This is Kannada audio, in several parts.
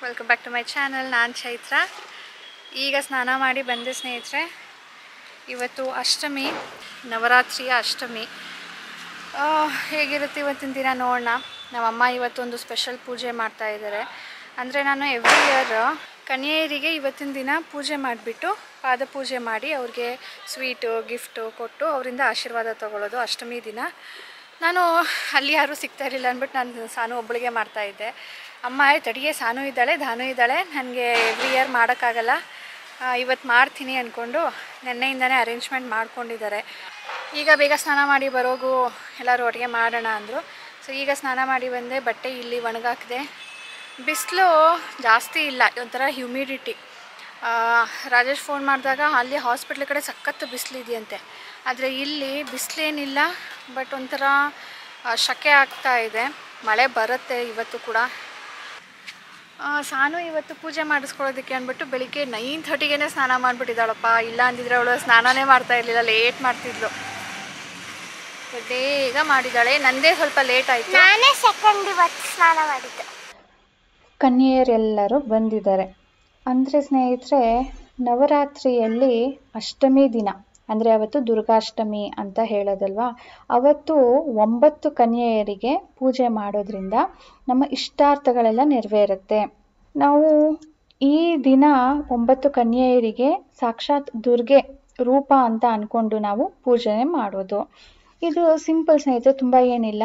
Welcome back to my channel. ನಾನು ಚೈತ್ರ. ಈಗ ಸ್ನಾನ ಮಾಡಿ ಬಂದೆ ಸ್ನೇಹಿತರೆ. ಇವತ್ತು ಅಷ್ಟಮಿ, ನವರಾತ್ರಿಯ ಅಷ್ಟಮಿ. ಹೇಗಿರುತ್ತೆ ಇವತ್ತಿನ ದಿನ ನೋಡೋಣ. ನಮ್ಮಮ್ಮ ಇವತ್ತೊಂದು ಸ್ಪೆಷಲ್ ಪೂಜೆ ಮಾಡ್ತಾ ಇದ್ದಾರೆ. ಅಂದರೆ ನಾನು ಎವ್ರಿ ಇಯರ್ ಕನ್ಯೆಯರಿಗೆ ಇವತ್ತಿನ ದಿನ ಪೂಜೆ ಮಾಡಿಬಿಟ್ಟು ಪಾದ ಪೂಜೆ ಮಾಡಿ ಅವ್ರಿಗೆ ಸ್ವೀಟು ಗಿಫ್ಟು ಕೊಟ್ಟು ಅವರಿಂದ ಆಶೀರ್ವಾದ ತೊಗೊಳ್ಳೋದು ಅಷ್ಟಮಿ ದಿನ. ನಾನು ಅಲ್ಲಿ ಯಾರೂ ಸಿಗ್ತಾ ಇರಲಿಲ್ಲ ಅಂದ್ಬಿಟ್ಟು ನಾನು ಸಾನು ಒಬ್ಬಳಿಗೆ ಮಾಡ್ತಾಯಿದ್ದೆ. ಅಮ್ಮ ತಡಿಗೆ ಸಾನು ಇದ್ದಾಳೆ ಧಾನು ಇದ್ದಾಳೆ, ನನಗೆ ಎವ್ರಿ ಇಯರ್ ಮಾಡೋಕ್ಕಾಗಲ್ಲ, ಇವತ್ತು ಮಾಡ್ತೀನಿ ಅಂದ್ಕೊಂಡು ನೆನ್ನೆಯಿಂದನೇ ಅರೇಂಜ್ಮೆಂಟ್ ಮಾಡ್ಕೊಂಡಿದ್ದಾರೆ. ಈಗ ಬೇಗ ಸ್ನಾನ ಮಾಡಿ ಬರೋಗು ಎಲ್ಲರೂ ಒಟ್ಟಿಗೆ ಮಾಡೋಣ ಅಂದರು. ಸೊ ಈಗ ಸ್ನಾನ ಮಾಡಿ ಬಂದೆ, ಬಟ್ಟೆ ಇಲ್ಲಿ ಒಣಗಾಕಿದೆ. ಬಿಸಿಲು ಜಾಸ್ತಿ ಇಲ್ಲ, ಒಂಥರ ಹ್ಯುಮಿಡಿಟಿ. ರಾಜೇಶ್ ಫೋನ್ ಮಾಡಿದಾಗ ಅಲ್ಲಿ ಹಾಸ್ಪಿಟ್ಲ್ ಕಡೆ ಸಖತ್ತು ಬಿಸಿಲಿದೆಯಂತೆ, ಆದರೆ ಇಲ್ಲಿ ಬಿಸಿಲೇನಿಲ್ಲ, ಬಟ್ ಒಂಥರ ಶಕೆ ಆಗ್ತಾ ಇದೆ. ಮಳೆ ಬರುತ್ತೆ ಇವತ್ತು ಕೂಡ. ಸಾನು ಇವತ್ತು ಪೂಜೆ ಮಾಡಿಸ್ಕೊಳ್ಳೋದಕ್ಕೆ ಅಂದ್ಬಿಟ್ಟು ಬೆಳಿಗ್ಗೆ 9:30ಗೆ ಸ್ನಾನ ಮಾಡಿಬಿಟ್ಟಿದ್ದಾಳಪ್ಪ. ಇಲ್ಲ ಅಂದಿದ್ರೆ ಅವಳು ಸ್ನಾನನೇ ಮಾಡ್ತಾ ಇರಲಿಲ್ಲ, ಲೇಟ್ ಮಾಡ್ತಿದ್ಲು. ಬೇಗ ಮಾಡಿದ್ದಾಳೆ, ನಂದೇ ಸ್ವಲ್ಪ ಲೇಟ್ ಆಯಿತು. ನಾನೇ ಸೆಕೆಂಡ್ ಇವತ್ತು ಸ್ನಾನ ಮಾಡಿದ್ದೆ. ಕನ್ಯೆಯರೆಲ್ಲರೂ ಬಂದಿದ್ದಾರೆ. ಅಂದರೆ ಸ್ನೇಹಿತರೆ, ನವರಾತ್ರಿಯಲ್ಲಿ ಅಷ್ಟಮಿ ದಿನ ಅಂದರೆ ಅವತ್ತು ದುರ್ಗಾಷ್ಟಮಿ ಅಂತ ಹೇಳೋದಲ್ವಾ, ಅವತ್ತು 9 ಕನ್ಯೆಯರಿಗೆ ಪೂಜೆ ಮಾಡೋದ್ರಿಂದ ನಮ್ಮ ಇಷ್ಟಾರ್ಥಗಳೆಲ್ಲ ನೆರವೇರುತ್ತೆ. ನಾವು ಈ ದಿನ 9 ಕನ್ಯೆಯರಿಗೆ ಸಾಕ್ಷಾತ್ ದುರ್ಗೆ ರೂಪ ಅಂತ ಅಂದ್ಕೊಂಡು ನಾವು ಪೂಜೆ ಮಾಡೋದು. ಇದು ಸಿಂಪಲ್ ಸ್ನೇಹಿತರೆ, ತುಂಬ ಏನಿಲ್ಲ.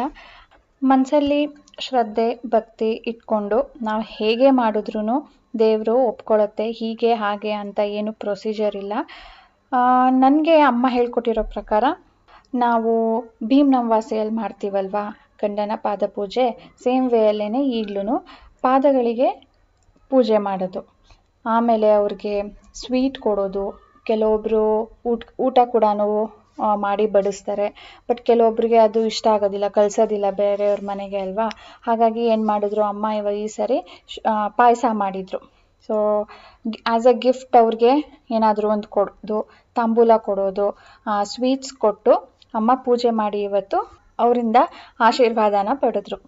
ಮನಸ್ಸಲ್ಲಿ ಶ್ರದ್ಧೆ ಭಕ್ತಿ ಇಟ್ಕೊಂಡು ನಾವು ಹೇಗೆ ಮಾಡಿದ್ರೂ ದೇವರು ಒಪ್ಕೊಳ್ಳುತ್ತೆ. ಹೀಗೆ ಹಾಗೆ ಅಂತ ಏನು ಪ್ರೊಸೀಜರ್ ಇಲ್ಲ. ನನಗೆ ಅಮ್ಮ ಹೇಳ್ಕೊಟ್ಟಿರೋ ಪ್ರಕಾರ ನಾವು ಭೀಮ್ ಅಮಾವಾಸ್ಯೆಯಲ್ಲಿ ಮಾಡ್ತೀವಲ್ವಾ ಗಂಡನ ಪಾದ ಪೂಜೆ, ಸೇಮ್ ವೇಯಲ್ಲೇ ಈಗಲೂ ಪಾದಗಳಿಗೆ ಪೂಜೆ ಮಾಡೋದು. ಆಮೇಲೆ ಅವ್ರಿಗೆ ಸ್ವೀಟ್ ಕೊಡೋದು. ಕೆಲವೊಬ್ಬರು ಊಟ ಕೂಡ ಮಾಡಿ ಬಡಿಸ್ತಾರೆ, ಬಟ್ ಕೆಲವೊಬ್ಬರಿಗೆ ಅದು ಇಷ್ಟ ಆಗೋದಿಲ್ಲ, ಕಳಿಸೋದಿಲ್ಲ ಬೇರೆಯವ್ರ ಮನೆಗೆ ಅಲ್ವಾ. ಹಾಗಾಗಿ ಏನು ಮಾಡಿದ್ರು ಅಮ್ಮ ಈ ಸರಿ ಪಾಯಸ ಮಾಡಿದರು. ಸೊ ಆ್ಯಸ್ ಅ ಗಿಫ್ಟ್ ಅವ್ರಿಗೆ ಏನಾದರೂ ಒಂದು ಕೊಡೋದು, ತಾಂಬೂಲ ಕೊಡೋದು, ಸ್ವೀಟ್ಸ್ ಕೊಟ್ಟು ಅಮ್ಮ ಪೂಜೆ ಮಾಡಿ ಇವತ್ತು ಅವರಿಂದ ಆಶೀರ್ವಾದನ ಪಡೆದ್ರು.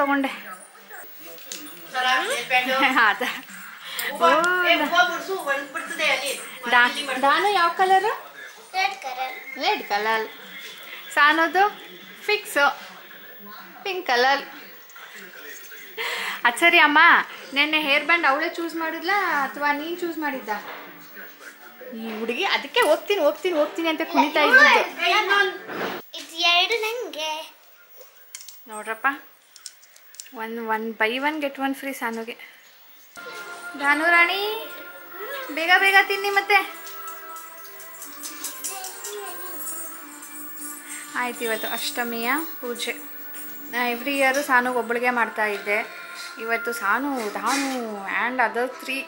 ತೊಗೊಂಡೆ. ದಾನು ಯಾವ ಕಲರು? Red colour. ಸಾನೋದು ಫಿಕ್ಸು ಪಿಂಕ್ ಕಲರ್. ಅದು ಸರಿ ಅಮ್ಮ, ನೆನ್ನೆ ಹೇರ್ ಬ್ಯಾಂಡ್ ಅವಳೇ ಚೂಸ್ ಮಾಡಿದ್ಲಾ ಅಥವಾ ನೀನು ಚೂಸ್ ಮಾಡಿದ್ದ? ಈ ಹುಡುಗಿ ಅದಕ್ಕೆ ಹೋಗ್ತೀನಿ ಅಂತ ಕುಣಿತಾ ಇದ್ದಿದ್ದು. ನೋಡ್ರಪ್ಪ, one buy one get one free ಸಾನುಗೆ. ಧಾನು ರಾಣಿ ಬೇಗ ತಿನ್ನಿ ಮತ್ತೆ. ಆಯ್ತು, ಇವತ್ತು ಅಷ್ಟಮಿಯ ಪೂಜೆ. ಎವ್ರಿ ಇಯರು ಸಾನುಗೆ ಒಬ್ಬಳಿಗೆ ಮಾಡ್ತಾ ಇದ್ದೆ. ಇವತ್ತು ಸಾನು, ಧಾನು ಆ್ಯಂಡ್ ಅದರ್ 3.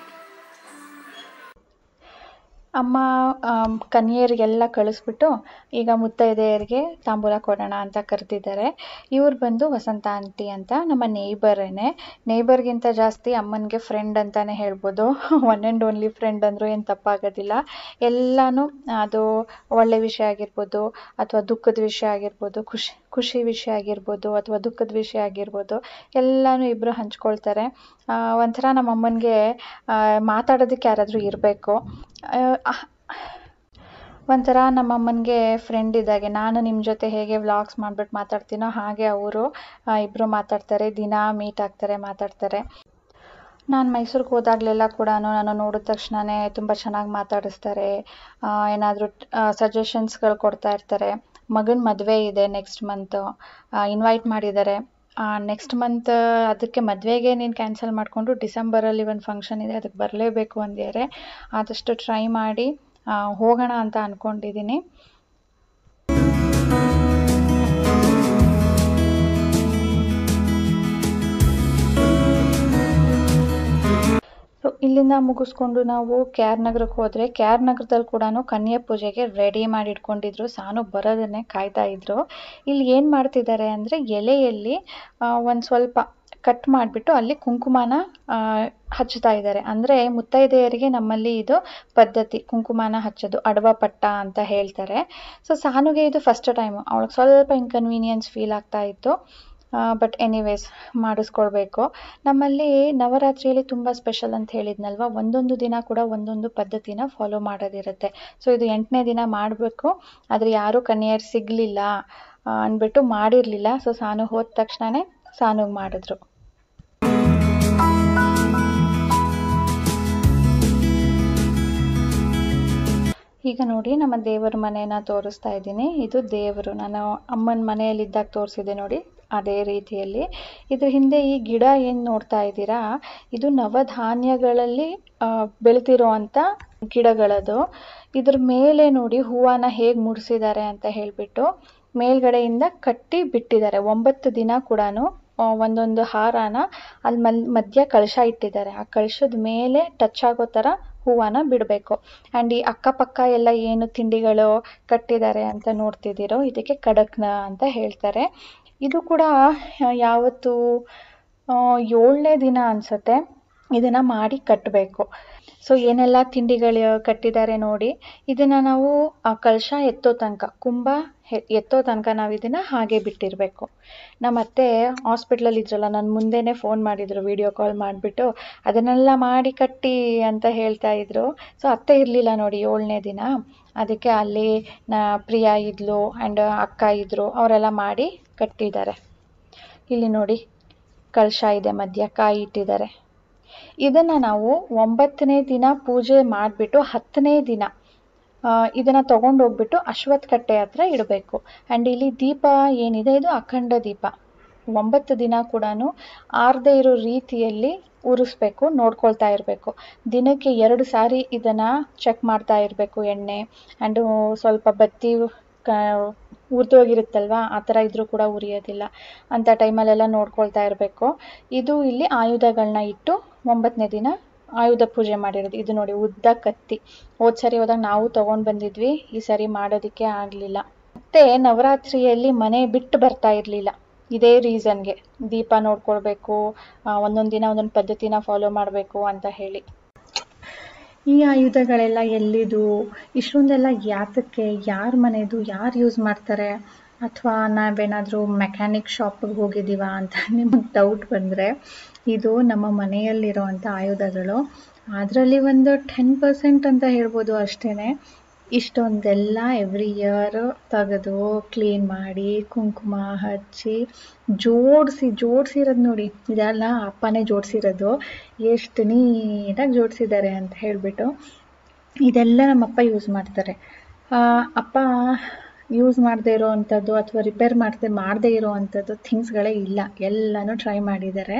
ಅಮ್ಮ ಕನ್ಯೆಯರಿಗೆಲ್ಲ ಕಳಿಸ್ಬಿಟ್ಟು ಈಗ ಮುತ್ತೈದೆಯರಿಗೆ ತಾಂಬೂಲ ಕೊಡೋಣ ಅಂತ ಕರೆದಿದ್ದಾರೆ. ಇವ್ರು ಬಂದು ವಸಂತ ಆಂಟಿ ಅಂತ ನಮ್ಮ ನೇಬರ್ಗಿಂತ ಜಾಸ್ತಿ ಅಮ್ಮನಿಗೆ ಫ್ರೆಂಡ್ ಅಂತಲೇ ಹೇಳ್ಬೋದು. ಒನ್ ಆ್ಯಂಡ್ ಓನ್ಲಿ ಫ್ರೆಂಡ್ ಅಂದರೂ ಏನು ತಪ್ಪಾಗೋದಿಲ್ಲ. ಎಲ್ಲನೂ ಅದು ಒಳ್ಳೆ ವಿಷಯ ಆಗಿರ್ಬೋದು ಅಥವಾ ದುಃಖದ ವಿಷಯ ಆಗಿರ್ಬೋದು, ಖುಷಿ ವಿಷಯ ಆಗಿರ್ಬೋದು ಅಥವಾ ದುಃಖದ ವಿಷಯ ಆಗಿರ್ಬೋದು, ಎಲ್ಲನೂ ಇಬ್ಬರು ಹಂಚ್ಕೊಳ್ತಾರೆ. ಒಂಥರ ನಮ್ಮ ಅಮ್ಮನಿಗೆ ಮಾತಾಡೋದಕ್ಕೆ ಯಾರಾದರೂ ಇರಬೇಕು. ಒಂಥರ ನಮ್ಮಮ್ಮನಿಗೆ ಫ್ರೆಂಡ್ ಇದ್ದಾಗೆ. ನಾನು ನಿಮ್ಮ ಜೊತೆ ಹೇಗೆ ವ್ಲಾಗ್ಸ್ ಮಾಡಿಬಿಟ್ಟು ಮಾತಾಡ್ತೀನೋ ಹಾಗೆ ಅವರು ಇಬ್ಬರು ಮಾತಾಡ್ತಾರೆ. ದಿನ ಮೀಟ್ ಆಗ್ತಾರೆ, ಮಾತಾಡ್ತಾರೆ. ನಾನು ಮೈಸೂರಿಗೆ ಹೋದಾಗಲೆಲ್ಲ ಕೂಡ ನಾನು ನೋಡಿದ ತಕ್ಷಣವೇ ತುಂಬ ಚೆನ್ನಾಗಿ ಮಾತಾಡಿಸ್ತಾರೆ. ಏನಾದರೂ ಸಜೆಷನ್ಸ್ಗಳು ಕೊಡ್ತಾ ಇರ್ತಾರೆ. ಮಗನ ಮದುವೆ ಇದೆ ನೆಕ್ಸ್ಟ್ ಮಂತು, ಇನ್ವೈಟ್ ಮಾಡಿದ್ದಾರೆ. ನೆಕ್ಸ್ಟ್ ಮಂತ್ ಅದಕ್ಕೆ ಮದುವೆಗೆ ನೀನು ಕ್ಯಾನ್ಸಲ್ ಮಾಡಿಕೊಂಡು ಡಿಸೆಂಬರಲ್ಲಿ ಒಂದು ಫಂಕ್ಷನ್ ಇದೆ, ಅದಕ್ಕೆ ಬರಲೇಬೇಕು ಅಂದಿದ್ದಾರೆ. ಆದಷ್ಟು ಟ್ರೈ ಮಾಡಿ ಹೋಗೋಣ ಅಂತ ಅಂದ್ಕೊಂಡಿದ್ದೀನಿ. ಸೊ ಇಲ್ಲಿಂದ ಮುಗಿಸ್ಕೊಂಡು ನಾವು KR ನಗರಕ್ಕೆ ಹೋದರೆ, KR ನಗರದಲ್ಲಿ ಕೂಡ ಕನ್ಯೆ ಪೂಜೆಗೆ ರೆಡಿ ಮಾಡಿ ಇಟ್ಕೊಂಡಿದ್ರು. ಸಾನು ಬರೋದನ್ನೇ ಕಾಯ್ತಾ ಇದ್ರು. ಇಲ್ಲಿ ಏನು ಮಾಡ್ತಿದ್ದಾರೆ ಅಂದರೆ, ಎಲೆಯಲ್ಲಿ ಒಂದು ಸ್ವಲ್ಪ ಕಟ್ ಮಾಡಿಬಿಟ್ಟು ಅಲ್ಲಿ ಕುಂಕುಮನ ಹಚ್ಚುತ್ತಾ ಇದ್ದಾರೆ. ಅಂದರೆ ಮುತ್ತೈದೆಯರಿಗೆ ನಮ್ಮಲ್ಲಿ ಇದು ಪದ್ಧತಿ, ಕುಂಕುಮನ ಹಚ್ಚೋದು, ಅಡವ ಪಟ್ಟ ಅಂತ ಹೇಳ್ತಾರೆ. ಸೊ ಸಾನುಗೆ ಇದು ಫಸ್ಟ್ ಟೈಮು. ಅವಳಿಗೆ ಸ್ವಲ್ಪ ಇನ್ಕನ್ವೀನಿಯನ್ಸ್ ಫೀಲ್ ಆಗ್ತಾ ಇತ್ತು. ಬಟ್ ಎನಿವೇಸ್ ಮಾಡಿಸ್ಕೊಳ್ಬೇಕು. ನಮ್ಮಲ್ಲಿ ನವರಾತ್ರಿಯಲ್ಲಿ ತುಂಬ ಸ್ಪೆಷಲ್ ಅಂತ ಹೇಳಿದ್ನಲ್ವ, ಒಂದೊಂದು ದಿನ ಕೂಡ ಒಂದೊಂದು ಪದ್ಧತಿನ ಫಾಲೋ ಮಾಡೋದಿರುತ್ತೆ. ಸೊ ಇದು 8ನೇ ದಿನ ಮಾಡಬೇಕು. ಆದರೆ ಯಾರೂ ಕನ್ಯೆಯರು ಸಿಗಲಿಲ್ಲ ಅಂದ್ಬಿಟ್ಟು ಮಾಡಿರಲಿಲ್ಲ. ಸೊ ಸಾನು ಹೋದ ತಕ್ಷಣವೇ ಸಾನುಗೆ ಮಾಡಿದ್ರು. ಈಗ ನೋಡಿ, ನಮ್ಮ ದೇವರ ಮನೆಯನ್ನು ತೋರಿಸ್ತಾ ಇದ್ದೀನಿ. ಇದು ದೇವರು, ನಾನು ಅಮ್ಮನ ಮನೆಯಲ್ಲಿದ್ದಾಗ ತೋರಿಸಿದೆ ನೋಡಿ, ಅದೇ ರೀತಿಯಲ್ಲಿ. ಇದ್ರ ಹಿಂದೆ ಈ ಗಿಡ ಏನು ನೋಡ್ತಾ ಇದ್ದೀರಾ, ಇದು ನವಧಾನ್ಯಗಳಲ್ಲಿ ಬೆಳೆದಿರೋ ಅಂಥ ಗಿಡಗಳದು. ಇದ್ರ ಮೇಲೆ ನೋಡಿ ಹೂವನ್ನ ಹೇಗೆ ಮುಡಿಸಿದ್ದಾರೆ ಅಂತ ಹೇಳಿಬಿಟ್ಟು ಮೇಲ್ಗಡೆಯಿಂದ ಕಟ್ಟಿ ಬಿಟ್ಟಿದ್ದಾರೆ. 9 ದಿನ ಕೂಡ ಒಂದೊಂದು ಹಾರನ ಅಲ್ಲಿ ಮಧ್ಯ ಕಳಶ ಇಟ್ಟಿದ್ದಾರೆ. ಆ ಕಳಶದ ಮೇಲೆ ಟಚ್ ಆಗೋ ಥರ ಹೂವನ್ನ ಬಿಡಬೇಕು. ಆ್ಯಂಡ್ ಈ ಅಕ್ಕಪಕ್ಕ ಎಲ್ಲ ಏನು ತಿಂಡಿಗಳು ಕಟ್ಟಿದ್ದಾರೆ ಅಂತ ನೋಡ್ತಿದ್ದೀರೋ, ಇದಕ್ಕೆ ಕಡಕ್ನ ಅಂತ ಹೇಳ್ತಾರೆ. ಇದು ಕೂಡ ಯಾವತ್ತು 7ನೇ ದಿನ ಅನಿಸುತ್ತೆ ಇದನ್ನು ಮಾಡಿ ಕಟ್ಟಬೇಕು. ಸೊ ಏನೆಲ್ಲ ತಿಂಡಿಗಳು ಕಟ್ಟಿದ್ದಾರೆ ನೋಡಿ, ಇದನ್ನು ನಾವು ಆ ಕಳಶ ಎತ್ತೋ ತನಕ, ಕುಂಭ ಎತ್ತೋ ತನಕ ನಾವು ಇದನ್ನು ಹಾಗೆ ಬಿಟ್ಟಿರಬೇಕು. ನಮ್ಮ ಅತ್ತೆ ಹಾಸ್ಪಿಟ್ಲಲ್ಲಿ ಇದ್ರಲ್ಲ, ನನ್ನ ಮುಂದೆನೇ ಫೋನ್ ಮಾಡಿದರು, ವಿಡಿಯೋ ಕಾಲ್ ಮಾಡಿಬಿಟ್ಟು ಅದನ್ನೆಲ್ಲ ಮಾಡಿ ಕಟ್ಟಿ ಅಂತ ಹೇಳ್ತಾ ಇದ್ರು. ಸೊ ಅತ್ತೆ ಇರಲಿಲ್ಲ ನೋಡಿ 7ನೇ ದಿನ, ಅದಕ್ಕೆ ಅಲ್ಲಿ ಪ್ರಿಯಾ ಇದ್ಲು ಆ್ಯಂಡ್ ಅಕ್ಕ ಇದ್ದರು, ಅವರೆಲ್ಲ ಮಾಡಿ ಕಟ್ಟಿದ್ದಾರೆ. ಇಲ್ಲಿ ನೋಡಿ ಕಳಶ ಇದೆ, ಮಧ್ಯ ಕಾಯಿ ಇಟ್ಟಿದ್ದಾರೆ. ಇದನ್ನು ನಾವು 9ನೇ ದಿನ ಪೂಜೆ ಮಾಡಿಬಿಟ್ಟು 10ನೇ ದಿನ ಇದನ್ನು ತೊಗೊಂಡೋಗ್ಬಿಟ್ಟು ಅಶ್ವತ್ಥ ಕಟ್ಟೆ ಹತ್ರ ಇಡಬೇಕು. ಆ್ಯಂಡ್ ಇಲ್ಲಿ ದೀಪ ಏನಿದೆ, ಇದು ಅಖಂಡ ದೀಪ. 9 ದಿನ ಕೂಡ ಆರದೇ ಇರೋ ರೀತಿಯಲ್ಲಿ ಉರಿಸ್ಬೇಕು, ನೋಡ್ಕೊಳ್ತಾ ಇರಬೇಕು. ದಿನಕ್ಕೆ 2 ಸಾರಿ ಇದನ್ನು ಚೆಕ್ ಮಾಡ್ತಾ ಇರಬೇಕು, ಎಣ್ಣೆ ಆ್ಯಂಡ್ ಸ್ವಲ್ಪ ಬತ್ತಿ ಉರಿದೋಗಿರುತ್ತಲ್ವ, ಆ ಥರ ಇದ್ರೂ ಕೂಡ ಉರಿಯೋದಿಲ್ಲ. ಅಂಥ ಟೈಮಲ್ಲೆಲ್ಲ ನೋಡ್ಕೊಳ್ತಾ ಇರಬೇಕು. ಇದು ಇಲ್ಲಿ ಆಯುಧಗಳನ್ನ ಇಟ್ಟು 9ನೇ ದಿನ ಆಯುಧ ಪೂಜೆ ಮಾಡಿರೋದು. ಇದು ನೋಡಿ ಉದ್ದ ಕತ್ತಿ. ಹೋದ ಸರಿ ಹೋದಾಗ ನಾವು ತೊಗೊಂಡು ಬಂದಿದ್ವಿ, ಈ ಸರಿ ಮಾಡೋದಕ್ಕೆ ಆಗಲಿಲ್ಲ. ಮತ್ತು ನವರಾತ್ರಿಯಲ್ಲಿ ಮನೆ ಬಿಟ್ಟು ಬರ್ತಾ ಇರಲಿಲ್ಲ, ಇದೇ ರೀಸನ್ಗೆ. ದೀಪ ನೋಡ್ಕೊಳ್ಬೇಕು, ಒಂದೊಂದು ದಿನ ಒಂದೊಂದು ಪದ್ಧತಿನ ಫಾಲೋ ಮಾಡಬೇಕು ಅಂತ ಹೇಳಿ. ಈ ಆಯುಧಗಳೆಲ್ಲ ಎಲ್ಲಿದು, ಇಷ್ಟೊಂದೆಲ್ಲ ಯಾತಕ್ಕೆ, ಯಾರ ಮನೆದು, ಯಾರು ಯೂಸ್ ಮಾಡ್ತಾರೆ ಅಥವಾ ನಾವೇನಾದರೂ ಮೆಕ್ಯಾನಿಕ್ ಶಾಪಿಗೆ ಹೋಗಿದ್ದೀವಾ ಅಂತ ನಿಮಗೆ ಡೌಟ್ ಬಂದರೆ, ಇದು ನಮ್ಮ ಮನೆಯಲ್ಲಿರುವಂಥ ಆಯುಧಗಳು. ಅದರಲ್ಲಿ ಒಂದು 10% ಅಂತ ಹೇಳ್ಬೋದು ಅಷ್ಟೇ. ಇಷ್ಟೊಂದೆಲ್ಲ ಎವ್ರಿ ಇಯರ್ ತೆಗೆದು ಕ್ಲೀನ್ ಮಾಡಿ ಕುಂಕುಮ ಹಚ್ಚಿ ಜೋಡಿಸಿರೋದು ನೋಡಿ. ಇದೆಲ್ಲ ಅಪ್ಪನೇ ಜೋಡಿಸಿರೋದು. ಎಷ್ಟು ನೀಟಾಗಿ ಜೋಡಿಸಿದ್ದಾರೆ ಅಂತ ಹೇಳಿಬಿಟ್ಟು. ಇದೆಲ್ಲ ನಮ್ಮಪ್ಪ ಯೂಸ್ ಮಾಡ್ತಾರೆ. ಅಪ್ಪ ಯೂಸ್ ಮಾಡದೇ ಇರೋ ಅಂಥದ್ದು ಅಥವಾ ರಿಪೇರ್ ಮಾಡದೇ ಇರೋ ಅಂಥದ್ದು ಥಿಂಗ್ಸ್ಗಳೇ ಇಲ್ಲ. ಎಲ್ಲನೂ ಟ್ರೈ ಮಾಡಿದ್ದಾರೆ.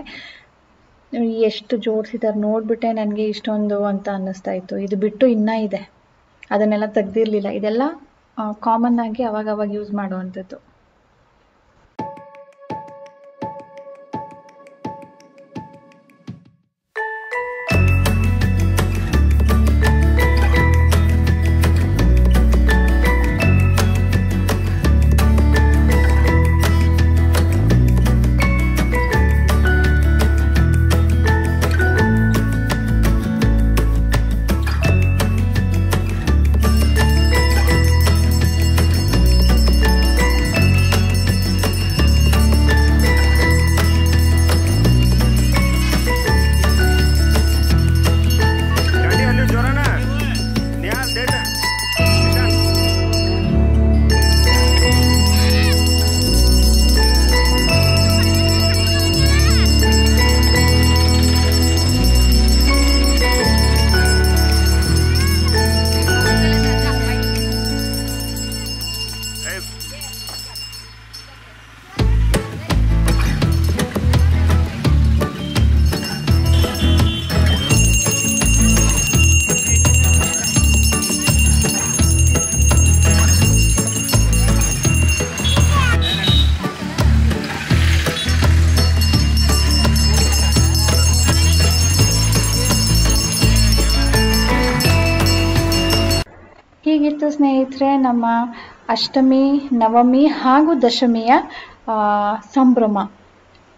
ಎಷ್ಟು ಜೋಡಿಸಿದ್ದಾರೆ ನೋಡಿಬಿಟ್ಟೆ ನನಗೆ ಇಷ್ಟೊಂದು ಅಂತ ಅನ್ನಿಸ್ತಾ ಇತ್ತು. ಇದು ಬಿಟ್ಟು ಇನ್ನೂ ಇದೆ, ಅದನ್ನೆಲ್ಲ ತೆಗ್ದಿರಲಿಲ್ಲ. ಇದೆಲ್ಲ ಕಾಮನ್ ಆಗಿ ಅವಾಗವಾಗ ಯೂಸ್ ಮಾಡುವಂಥದ್ದು. ಹೀಗಿತ್ತು ಸ್ನೇಹಿತರೆ ನಮ್ಮ ಅಷ್ಟಮಿ, ನವಮಿ ಹಾಗೂ ದಶಮಿಯ ಸಂಭ್ರಮ.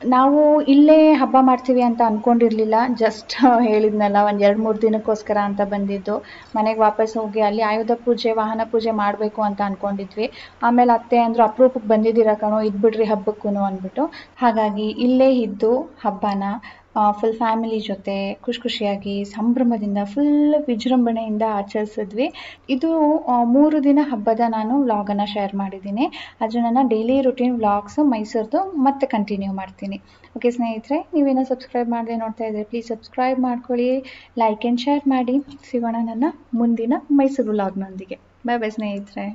ನಾವು ಇಲ್ಲೇ ಹಬ್ಬ ಮಾಡ್ತೀವಿ ಅಂತ ಅಂದ್ಕೊಂಡಿರಲಿಲ್ಲ. ಜಸ್ಟ್ ಹೇಳಿದ್ನಲ್ಲ, ಒಂದು 2-3 ದಿನಕ್ಕೋಸ್ಕರ ಅಂತ ಬಂದಿದ್ದು. ಮನೆಗೆ ವಾಪಸ್ ಹೋಗಿ ಅಲ್ಲಿ ಆಯುಧ ಪೂಜೆ, ವಾಹನ ಪೂಜೆ ಮಾಡಬೇಕು ಅಂತ ಅಂದ್ಕೊಂಡಿದ್ವಿ. ಆಮೇಲೆ ಅತ್ತೆ ಅಂದರು, ಅಪರೂಪಕ್ಕೆ ಬಂದಿದ್ದೀರ ಕಣೋ, ಇದ್ಬಿಡ್ರಿ ಹಬ್ಬಕ್ಕೂ ಅಂದ್ಬಿಟ್ಟು. ಹಾಗಾಗಿ ಇಲ್ಲೇ ಇದ್ದು ಹಬ್ಬನ ಫುಲ್ ಫ್ಯಾಮಿಲಿ ಜೊತೆ ಖುಷಿಯಾಗಿ ಸಂಭ್ರಮದಿಂದ ಫುಲ್ ವಿಜೃಂಭಣೆಯಿಂದ ಆಚರಿಸಿದ್ವಿ. ಇದು 3 ದಿನ ಹಬ್ಬದ ನಾನು ವ್ಲಾಗನ್ನು ಶೇರ್ ಮಾಡಿದ್ದೀನಿ. ಅದು ನನ್ನ ಡೈಲಿ ರುಟೀನ್ ವ್ಲಾಗ್ಸು ಮೈಸೂರ್ದು ಮತ್ತೆ ಕಂಟಿನ್ಯೂ ಮಾಡ್ತೀನಿ. ಓಕೆ ಸ್ನೇಹಿತರೆ, ನೀವೇನೋ ಸಬ್ಸ್ಕ್ರೈಬ್ ಮಾಡದೆ ನೋಡ್ತಾ ಇದ್ದರೆ ಪ್ಲೀಸ್ ಸಬ್ಸ್ಕ್ರೈಬ್ ಮಾಡ್ಕೊಳ್ಳಿ, ಲೈಕ್ ಆ್ಯಂಡ್ ಶೇರ್ ಮಾಡಿ. ಸಿಗೋಣ ನನ್ನ ಮುಂದಿನ ಮೈಸೂರು ವ್ಲಾಗ್ನೊಂದಿಗೆ. ಬಾಯ್ ಬಾಯ್ ಸ್ನೇಹಿತರೆ.